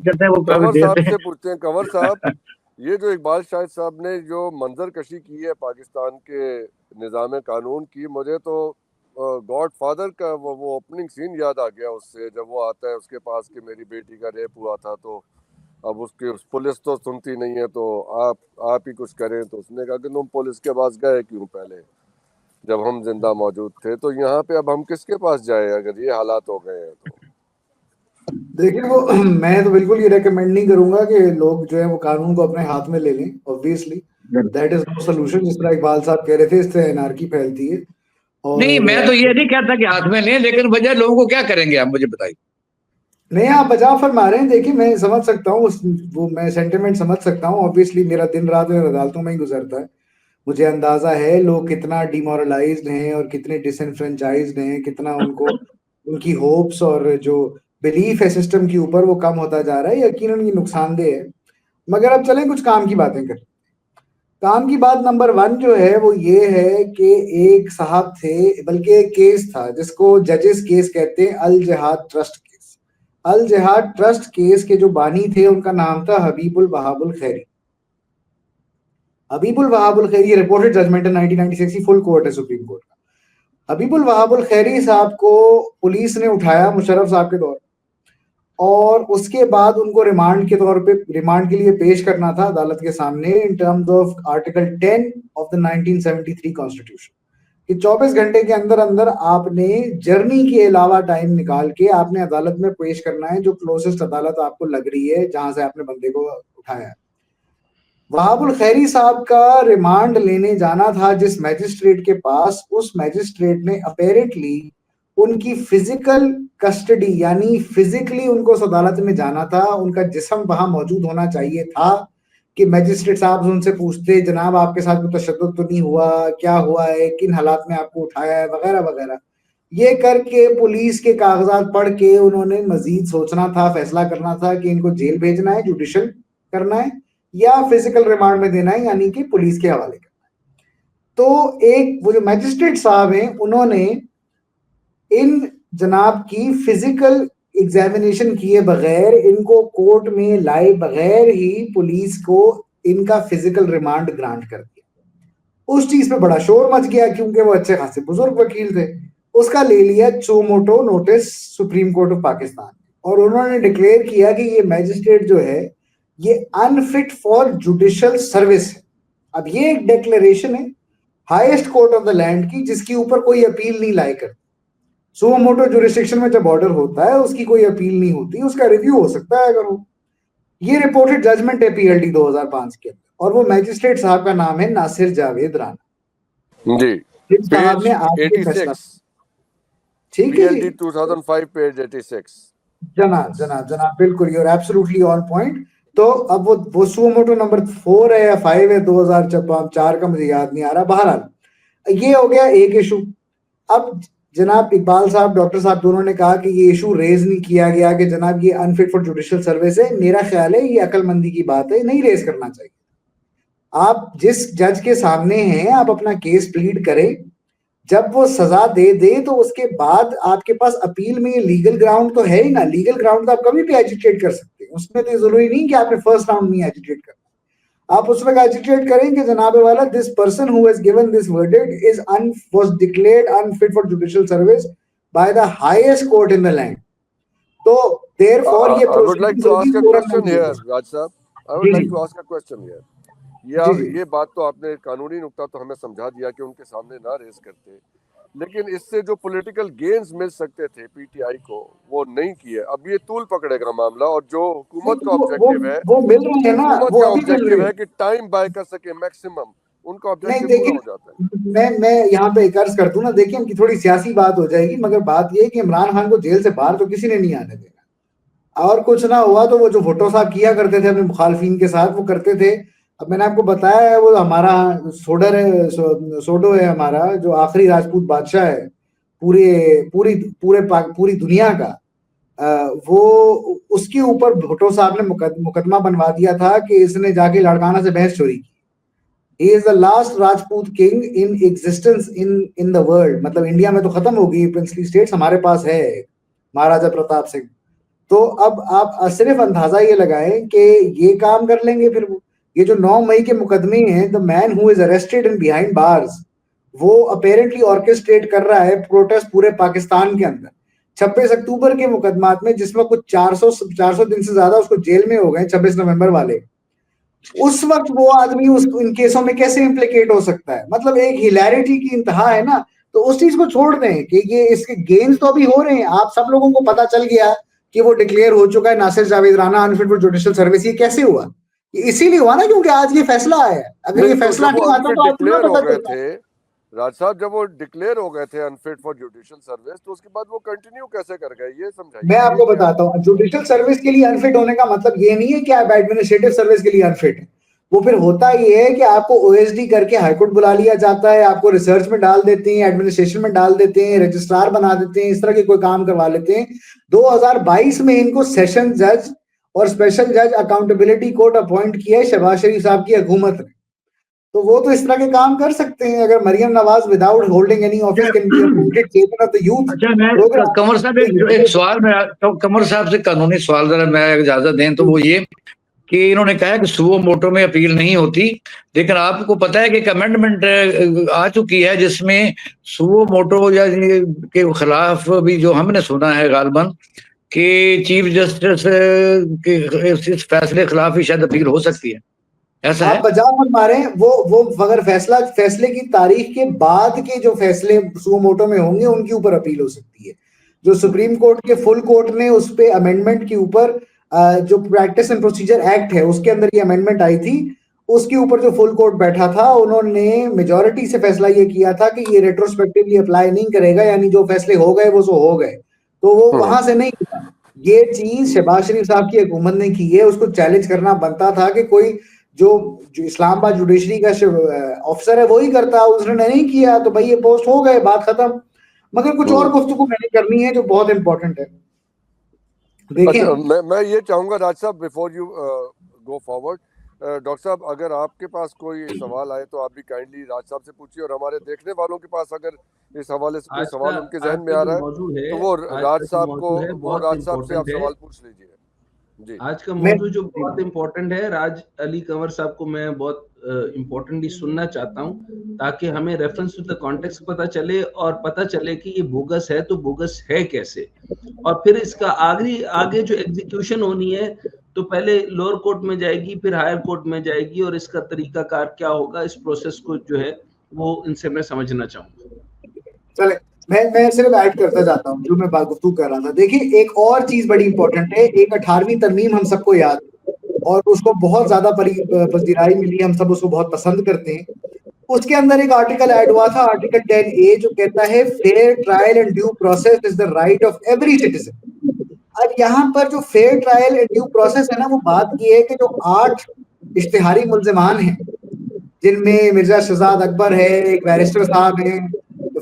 करते हैं वो कंवर देते साहब हैं। से पूछते हैं। कंवर साहब, ये जो इकबाल शाहिद साहब ने जो मंजर कशी की है पाकिस्तान के निज़ाम कानून की, मुझे तो गॉड फादर का वो ओपनिंग सीन याद आ गया उससे, जब वो आता है उसके पास कि मेरी बेटी का रेप हुआ था, तो अब उसकी पुलिस तो सुनती नहीं है, तो आप ही कुछ करें। तो उसने कहा कि तुम पुलिस के पास गए क्यों पहले, जब हम जिंदा मौजूद थे। तो यहाँ पे अब हम किसके पास जाए अगर ये हालात हो गए हैं तो? देखिए वो मैं तो बिल्कुल ये रेकमेंड नहीं करूंगा कि लोग जो है वो कानून को अपने हाथ में ले लें। Obviously that is no solution. जिस तरह इकबाल साहब कह रहे थे, इससे एनार्की फैलती है। नहीं, मैं तो ये नहीं कहता कि हाथ में लें, लेकिन वजह लोगों को क्या करेंगे आप मुझे बताइए। नहीं, आप बचाव फरमा रहे हैं। देखिए मैं समझ सकता हूँ वो मैं सेंटिमेंट समझ सकता हूँ। ऑब्वियसली मेरा दिन रात अदालतों में ही गुजरता है। मुझे अंदाजा है लोग कितना डिमोरलाइज्ड हैं और कितने डिसएनफ्रेंचाइज्ड हैं, कितना उनको उनकी होप्स और जो बिलीफ है सिस्टम के ऊपर वो कम होता जा रहा है। यकीनन ये नुकसानदेह है। मगर अब चलें कुछ काम की बातें करें। काम की बात नंबर 1 जो है वो ये है कि एक साहब थे, बल्कि एक केस था जिसको जजेस केस कहते हैं, अल जिहाद ट्रस्ट केस। अल जिहाद ट्रस्ट केस के जो बानी थे उनका नाम था हबीबुल वहाबुल खैरी। हबीबुल वहाबुल खैरी, रिपोर्टेड जजमेंट है 1996 फुल कोर्ट है सुप्रीम कोर्ट का। हबीबुल वहाबुल खैरी साहब को पुलिस ने उठाया मुशर्रफ साहब के दौर, और उसके बाद उनको रिमांड के तौर पे रिमांड के लिए पेश करना था अदालत के सामने in terms of article 10 of the 1973 constitution कि 24 घंटे के अंदर अंदर आपने जर्नी के अलावा टाइम निकाल के आपने अदालत में पेश करना है, जो क्लोजेस्ट अदालत आपको लग रही है जहां से आपने बंदे को उठाया है। वहाबुल खैरी साहब का रिमांड लेने जाना था जिस मैजिस्ट्रेट के पास, उस मैजिस्ट्रेट ने अपेरेंटली उनकी फिजिकल कस्टडी यानी फिजिकली उनको उस अदालत में जाना था, उनका जिस्म वहां मौजूद होना चाहिए था कि मैजिस्ट्रेट साहब उनसे पूछते जनाब आपके साथ कोई तशद्दुद तो नहीं हुआ, क्या हुआ है, किन हालात में आपको उठाया है, वगैरह वगैरह। ये करके पुलिस के कागजात पढ़ के उन्होंने मजीद सोचना था, फैसला करना था कि इनको जेल भेजना है, जुडिशल करना है, या फिजिकल रिमांड में देना है यानी कि पुलिस के हवाले करना है। तो एक वो जो मैजिस्ट्रेट साहब हैं उन्होंने इन जनाब की फिजिकल एग्जामिनेशन किए बगैर, इनको कोर्ट में लाए बगैर ही पुलिस को इनका फिजिकल रिमांड ग्रांट कर दिया। उस चीज पे बड़ा शोर मच गया क्योंकि वो अच्छे खासे बुजुर्ग वकील थे। उसका ले लिया suo motu notice supreme court of Pakistan, और उन्होंने डिक्लेयर किया कि ये मैजिस्ट्रेट जो है ये अनफिट फॉर जुडिशियल सर्विस है। अब ये एक डिक्लेरेशन है highest court of the land की, जिसके ऊपर कोई अपील नहीं लाई करती। सुमोटो जुरिस्डिक्शन में जब ऑर्डर होता है उसकी कोई अपील नहीं होती, उसका रिव्यू हो सकता है अगर हो। ये रिपोर्टेड जजमेंट है पीएलडी 2005 के अंदर, और वो मैजिस्ट्रेट साहब का नाम है नासिर जावेद राना जी, जिस साहब ने आज ये फैसला, 86 ठीक है पीएलडी 2005 पेज 86। जना बिल्कुल, you are absolutely on point. तो अब वो सुमोटो नंबर 4 है या 5 है 2004 का, मुझे याद नहीं आ रहा। बहरहाल ये हो गया एक इशू। अब जनाब इकबाल साहब, डॉक्टर साहब दोनों ने कहा कि ये इशू रेज नहीं किया गया कि जनाब ये अनफिट फॉर जुडिशियल सर्विस है। मेरा ख्याल है ये अक्लमंदी की बात है, नहीं रेज करना चाहिए। आप जिस जज के सामने हैं आप अपना केस प्लीड करें, जब वो सजा दे दे तो उसके बाद आपके पास अपील में ये लीगल ग्राउंड तो है ही ना। लीगल ग्राउंड तो आप कभी भी एजिटेट कर सकते हैं, उसमें तो जरूरी नहीं कि आपने फर्स्ट राउंड में एजिटेट करना। आप उसमें एजिटेट करें कि जनाब वाला this person who has given this verdict is was declared unfit for judicial service by the highest court in the land. तो देयरफॉर ये I would like to ask a question here, Raj साहब। I would like to ask a question here. ये बात तो आपने कानूनी नुक्ता तो हमें समझा दिया कि उनके सामने ना रेस करते, लेकिन इससे जो पॉलिटिकल गेन्स मिल सकते थे पीटीआई को वो नहीं किए। अब ये तूल पकड़ेगा मामला, और जो हुकूमत का ऑब्जेक्टिव है वो मिल रही है ना, हुकूमत का ऑब्जेक्टिव है कि टाइम बाय कर सके मैक्सिमम, उनका ऑब्जेक्टिव पूरा हो जाता है। मैं यहाँ पे एक अर्ज कर दूं ना, देखिए उनकी थोड़ी सियासी बात हो जाएगी, मगर बात ये है कि इमरान खान को जेल से बाहर तो किसी ने नहीं आने देना। और कुछ ना हुआ तो वो जो भुट्टो साहब किया करते थे अपने मुखालफिन के साथ, वो करते थे। अब मैंने आपको बताया है वो हमारा सोडो है हमारा, जो आखिरी राजपूत बादशाह है पूरी दुनिया का। वो उसके ऊपर भुट्टो साहब ने मुकदमा बनवा दिया था कि इसने जाके लाड़काना से भैंस चोरी की। He is the last Rajput king in existence in the world। मतलब इंडिया में तो खत्म हो गई प्रिंसली स्टेट्स, हमारे पास है महाराजा प्रताप सिंह। तो अब आप सिर्फ अंदाजा ये लगाएं कि ये काम कर लेंगे फिर वो। ये जो 9 मई के मुकदमे हैं, the man who is arrested in behind bars, वो अपेरेंटली ऑर्केस्ट्रेट कर रहा है प्रोटेस्ट पूरे पाकिस्तान के अंदर। 26 अक्टूबर के मुकदमात में जिसमें कुछ 400 दिन से ज्यादा उसको जेल में हो गए, 26 नवंबर वाले, उस वक्त वो आदमी उस इन केसों में कैसे इम्प्लीकेट हो सकता है? मतलब एक हिलैरिटी की इंतहा है ना। तो उस चीज को छोड़ दें कि ये इसके गेम्स तो अभी हो रहे हैं, आप सब लोगों को पता चल गया कि वो डिक्लेयर हो चुका है Nasir Javed Rana unfit for judicial service. ये कैसे हुआ? ये इसीलिए हुआ ना क्योंकि आज ये फैसला आया है। अगर ये नहीं, तो फैसला जब वो नहीं आता अनफिट तो आपको ना डिक्लेयर हो पता गए चलता। थे राज साहब, जब वो डिक्लेयर हो गए थे अनफिट फॉर जुडिशियल सर्विस, तो उसके बाद वो कंटिन्यू कैसे कर गए, ये समझाइए। मैं आपको बताता हूँ, जुडिशियल सर्विस के लिए अनफिट होने का मतलब ये नहीं है कि आप एडमिनिस्ट्रेटिव सर्विस के लिए अनफिट है। वो फिर होता ये है कि आपको ओएसडी करके हाईकोर्ट बुला लिया जाता है, आपको रिसर्च में डाल देते हैं, एडमिनिस्ट्रेशन में डाल देते हैं, रजिस्ट्रार बना देते हैं, इस तरह के कोई काम करवा लेते हैं। 2022 में इनको सेशन जज और स्पेशल जज अकाउंटेबिलिटी कोर्ट अपॉइंट किया है शहबाज शरीफ साहब की हुकूमत ने। तो वो तो इस तरह के काम कर सकते हैं। अगर Maryam Nawaz without holding any office can be appointed chairman of the youth अच्छा, मैं प्रोग्राम। कंवर साहब एक सवाल में तो कंवर साहब से कानूनी सवाल जरा मैं इजाजत दें तो वो ये कि इन्होंने कहा कि सुओ मोटो में अपील नहीं होती, लेकिन आपको पता है कि एक अमेंडमेंट आ चुकी है जिसमें सुओ मोटो या के खिलाफ भी जो हमने सुना है गालबन कि चीफ जस्टिस के इस फैसले के खिलाफ ही शायद अपील हो सकती है, ऐसा आप है? बजा मत मारे। वो अगर फैसले की तारीख के बाद के जो फैसले सुओ मोटो में होंगे उनके ऊपर अपील हो सकती है। जो सुप्रीम कोर्ट के फुल कोर्ट ने उस पे अमेंडमेंट के ऊपर जो प्रैक्टिस एंड प्रोसीजर एक्ट है उसके अंदर ये अमेंडमेंट आई थी, उसके ऊपर जो फुल कोर्ट बैठा था उन्होंने मेजोरिटी से फैसला ये किया था कि ये रेट्रोस्पेक्टिवली अप्लाई नहीं करेगा, यानी जो फैसले हो गए वो सो हो गए। तो वो वहां से नहीं किया। ये चीज शहबाज शरीफ साहब की हुकूमत ने की है, उसको चैलेंज करना बनता था कि कोई जो इस्लामाबाद जुडिशरी का ऑफिसर है वही करता, उसने नहीं किया तो भाई ये पोस्ट हो गए, बात खत्म। मगर कुछ और गुफ्तगू मैंने करनी है जो बहुत इंपॉर्टेंट है। देखें, अच्छा, मैं ये चाहूंगा राज साहब, before you go forward, doctor साहब अगर आपके पास कोई सवाल आए तो आप भी काइंडली राज साहब से पूछिए, और हमारे देखने वालों के पास अगर इस हवाले से कोई सवाल उनके जहन में आ रहा है तो वो राज साहब से आप सवाल पूछ लीजिए। जी, आज का मौजूद जो बहुत इम्पोर्टेंट है, राज अली कंवर साहब को मैं बहुत इम्पोर्टेंटली सुनना चाहता हूं ताकि हमें रेफरेंस टू द कॉन्टेक्स्ट पता चले और पता चले कि ये बोगस है तो बोगस है कैसे, और फिर इसका आगे जो एग्जीक्यूशन होनी है तो पहले लोअर कोर्ट में जाएगी, फिर हायर कोर्ट में जाएगी, और इसका तरीकाकार क्या होगा, इस प्रोसेस को जो है वो इनसे मैं समझना चाहूंगा। चले मैं सिर्फ ऐड करता जाता हूँ जो मैं गुफ्तगू कर रहा था। देखिए, एक और चीज बड़ी इंपॉर्टेंट है। एक 18वीं तरमीम हम सबको याद और उसको बहुत ज्यादा पजीराई मिली, हम सब उसको बहुत पसंद करते हैं। उसके अंदर एक आर्टिकल ऐड हुआ था, आर्टिकल 10A, जो कहता है fair trial and due process is the right of every citizen. अब यहाँ पर जो fair trial and due process है ना, वो बात की है कि जो 8 इश्तिहारी मुल्जिमान हैं, जिनमें मिर्जा शहजाद अकबर है, एक बैरिस्टर साहब हैं,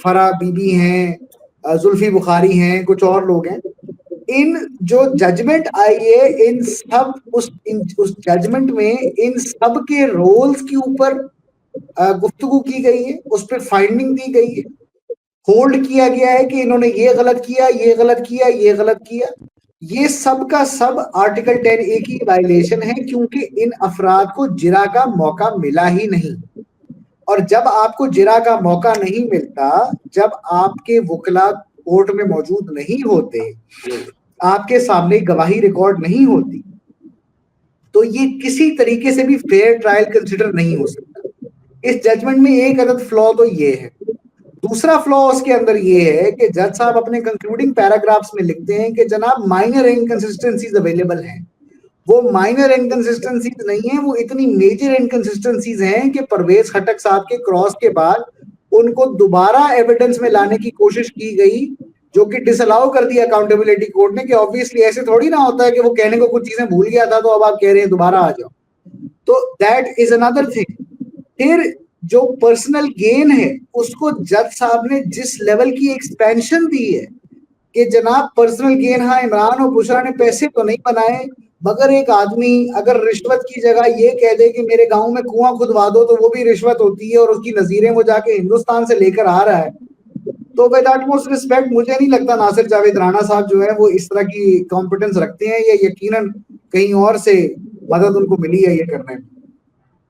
फरा बीबी हैं, जुल्फी बुखारी हैं, कुछ और लोग हैं, इन जो जजमेंट आई है इन सब उस जजमेंट में इन सब के रोल्स के ऊपर गुफ्तगू की गई है, उस पर फाइंडिंग दी गई है, होल्ड किया गया है कि इन्होंने ये गलत किया, ये गलत किया, ये गलत किया। ये सब का सब आर्टिकल 10A की वायलेशन है, क्योंकि इन अफराद को जिरा का मौका मिला ही नहीं। और जब आपको जिरा का मौका नहीं मिलता, जब आपके वकला कोर्ट में मौजूद नहीं होते, आपके सामने गवाही रिकॉर्ड नहीं होती, तो ये किसी तरीके से भी फेयर ट्रायल कंसिडर नहीं हो सकता। इस जजमेंट में एक अदद फ्लॉ तो ये है। दूसरा फ्लॉ उसके अंदर ये है कि जज साहब अपने कंक्लूडिंग पैराग्राफ्स में लिखते हैं कि जनाब माइनर इनकंसिस्टेंसीज अवेलेबल हैं। वो माइनर इनकंसिस्टेंसीज नहीं है, वो इतनी मेजर इनकंसिस्टेंसीज हैं कि परवेज खटक साहब के क्रॉस के बाद उनको दोबारा एविडेंस में लाने की कोशिश की गई, जो कि डिसअलाउ कर दिया अकाउंटेबिलिटी कोर्ट ने कि ऑब्वियसली ऐसे थोड़ी ना होता है कि वो कहने को कुछ चीजें भूल गया था तो अब आप कह रहे हैं दोबारा आ जाओ। तो दैट इज अनदर थिंग। फिर जो पर्सनल गेन है उसको जज साहब ने जिस लेवल की एक्सपेंशन दी है कि जनाब पर्सनल गेन, हाँ इमरान और बुशरा ने पैसे तो नहीं बनाए, मगर एक आदमी अगर रिश्वत की जगह ये कह दे कि मेरे गांव में कुआं खुदवा दो तो वो भी रिश्वत होती है और उसकी नजीरें वो जाके हिंदुस्तान से लेकर आ रहा है, तो विद utmost रिस्पेक्ट, मुझे नहीं लगता नासिर जावेद राणा साहब जो है वो इस तरह की कॉम्पिटेंस रखते हैं, या यकीनन कहीं और से मदद उनको मिली है ये करने में।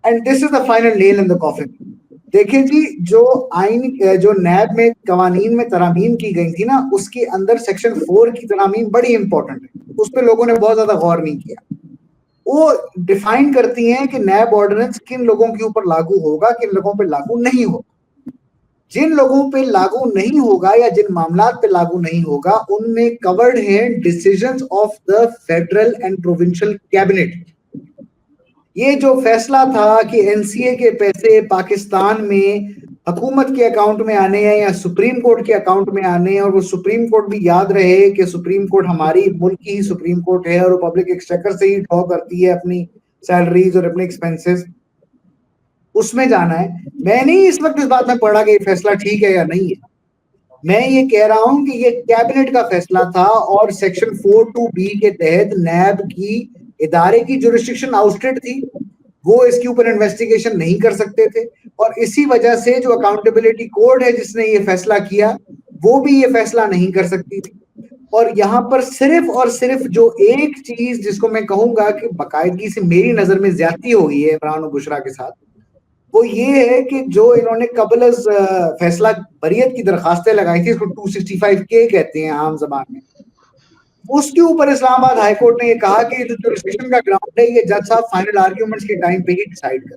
And this is the final nail in the coffin. देखिए जी, जो आइन जो नैब में कवानीन में तरामीम की गई थी ना, उसके अंदर सेक्शन 4 की तरामीम बड़ी इंपॉर्टेंट है, उस पर लोगों ने बहुत ज्यादा गौर नहीं किया। वो डिफाइन करती हैं कि नैब ऑर्डिनेंस किन लोगों के ऊपर लागू होगा, किन लोगों पे लागू नहीं होगा। जिन लोगों पे लागू नहीं होगा या जिन मामलात पे लागू नहीं होगा, उनमें कवर्ड है decisions of the federal and provincial cabinet. ये जो फैसला था कि एनसीए के पैसे पाकिस्तान में हुकूमत के अकाउंट में आने हैं या सुप्रीम कोर्ट के अकाउंट में आने हैं, और वो सुप्रीम कोर्ट भी याद रहे कि सुप्रीम कोर्ट हमारी मुल्क की ही सुप्रीम कोर्ट है और वो पब्लिक एक्सचेकर से ही ड्रॉ करती है अपनी सैलरीज और अपने एक्सपेंसेस, उसमें जाना है। मैं नहीं इस वक्त इस बात में पढ़ा कि ये फैसला ठीक है या नहीं है, मैं ये कह रहा हूं कि ये कैबिनेट का फैसला था और सेक्शन 4(2)B के तहत नैब की इदारे की जुरिस्डिक्शन आउटस्टेड थी, वो इसके ऊपर इन्वेस्टिगेशन नहीं कर सकते थे, और इसी वजह से जो अकाउंटेबिलिटी कोड है जिसने ये फैसला किया, वो भी ये फैसला नहीं कर सकती थी। और यहाँ पर सिर्फ और सिर्फ जो एक चीज जिसको मैं कहूंगा कि बाकायदगी से मेरी नजर में ज्यादती हो गई है इमरान और बुशरा के साथ, वो ये है कि जो इन्होंने कबल फैसला बरियत की दरखास्तें लगाई थी, इसको 265K कहते हैं आम जबान में, उसके ऊपर इस्लामाबाद हाईकोर्ट ने ये कहा कि जो जुरिस्डिक्शन का ग्राउंड है, ये जज साहब फाइनल आर्ग्यूमेंट्स के टाइम पे ही डिसाइड कर।